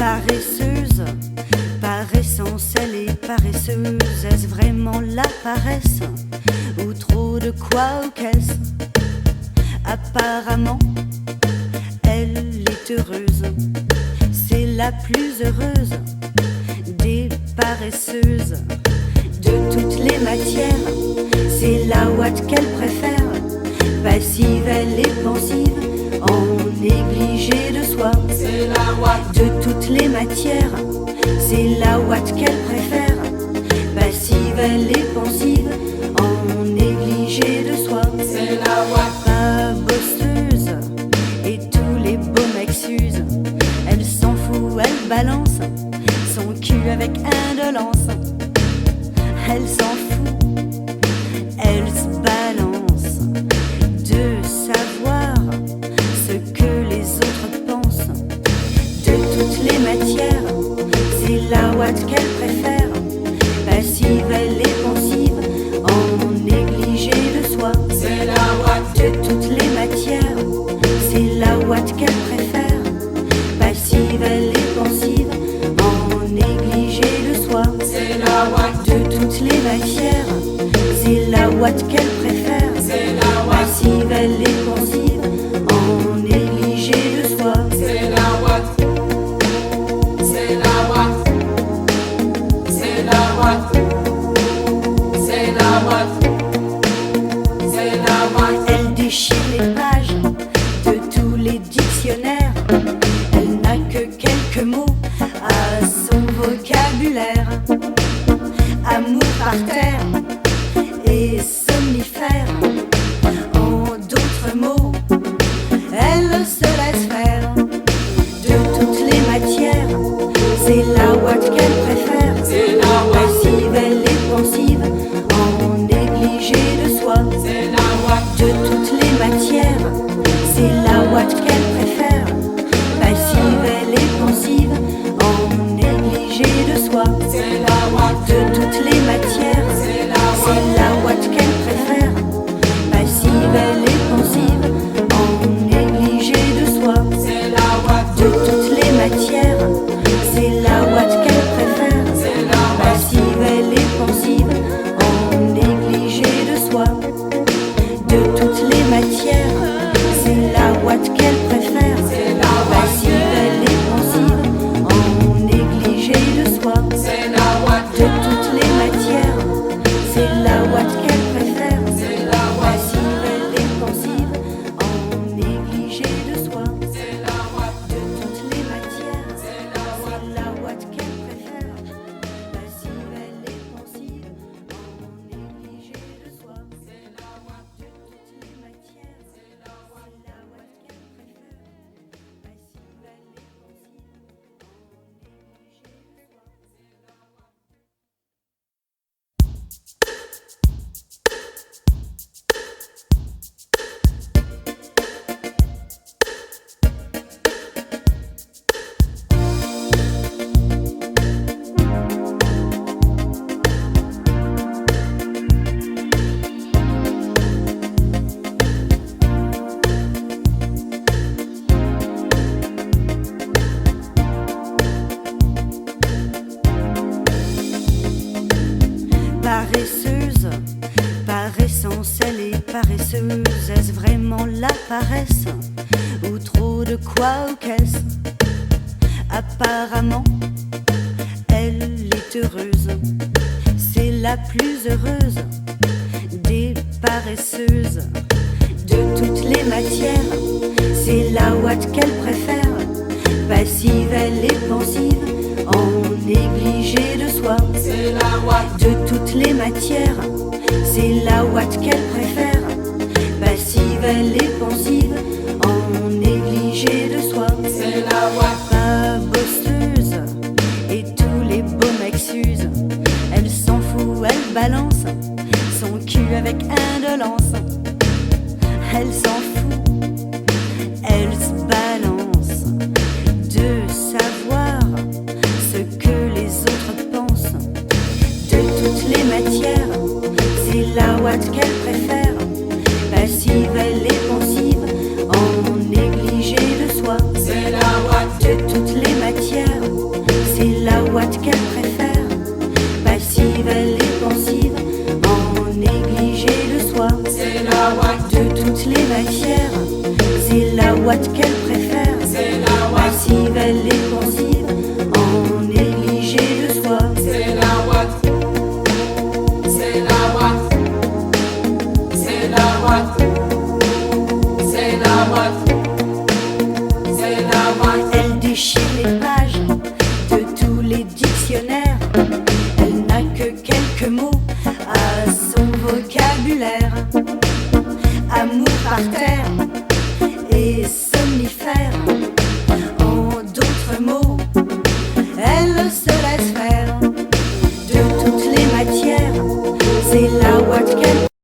Paresseuse, par essence elle est paresseuse. Est-ce vraiment la paresse ou trop de quoi ou qu'est-ce? Apparemment, elle est heureuse. C'est la plus heureuse des paresseuses. De toutes les matières, c'est la ouate qu'elle préfère. Passive, elle est pensive, en négligé de soi. C'est la ouate. De toutes les matières, c'est la ouate qu'elle préfère. Passive, elle est pensive, en négligé de soi. C'est la ouate. Pas bosseuse, et tous les beaux mecs s'usent. Elle s'en fout, elle balance son cul avec indolence. Elle s'en fout, elle se balance de savoir ce que les autres pensent. De toutes les matières, c'est la ouate qu'elle préfère. Passive, elle est pensive, en négligé de soi. C'est la ouate. De toutes les matières, c'est la ouate qu'elle préfère. Passive, elle est pensive, en négligé de soi. C'est la ouate. De toutes les matières, c'est la ouate qu'elle préfère. C'est la ouate. Passive, elle est pensive, en négligé de soi. C'est la ouate. C'est la ouate. C'est la ouate. C'est la ouate. C'est la ouate. Elle déchire les pages de tous les dictionnaires. Elle n'a que quelques mots à son vocabulaire. Amour par terre et somnifère. En d'autres mots, elle se laisse faire. De toutes les matières, c'est la ouate qu'elle préfère. C'est la ouate. Passive, elle est pensive, en négligé de soi. C'est la ouate. De toutes les matières, c'est la ouate qu'elle préfère. Passive, elle est pensive, en négligé de soi. C'est la ouate. De toutes les matières, C'est la c'est ouate. la ouate qu'elle préfère. Passive, elle est pensive, en négligé de soi. C'est la ouate. De toutes les matières, c'est la ouate qu'elle préfère. C'est la ouate. Passive, elle est pensive, en négligé de soi. De toutes les matières, c'est la ouate qu'elle préfère. C'est la ouate. Passive, elle est pensive, en négligé de soi. C'est la ouate. De toutes les matières, c'est la ouate qu'elle préfère. C'est la ouate. Passive, elle est pensive, en négligé de soi. C'est la ouate. De toutes les matières, C'est la ouate. c'est la ouate qu'elle préfère. Passive, elle est pensive, en négligé de soi. C'est la ouate. De toutes les matières, C'est la ouate. c'est la ouate qu'elle préfère. Passive, elle est pensive, en négligé de soi. Paresseuse, par essence elle est paresseuse. Est-ce vraiment la paresse ou trop de quoi ou qu'est-ce? Apparemment, elle est heureuse. C'est la plus heureuse des paresseuses. De toutes les matières, c'est la ouate qu'elle préfère. Passive, elle est pensive, en négligé de soi. C'est la ouate. De toutes les matières, c'est la ouate qu'elle préfère. Passive, elle est pensive, en négligé de soi. C'est la ouate. Pas bosseuse, et tous les beaux mecs s'usent. Elle s'en fout, elle balance son cul avec indolence. Elle s'en fout, elle se balance de savoir ce que les autres pensent. De toutes les matières, c'est la ouate qu'elle préfère. quelques mots à son vocabulaire. Amour par terre et somnifère. En d'autres mots, elle se laisse faire.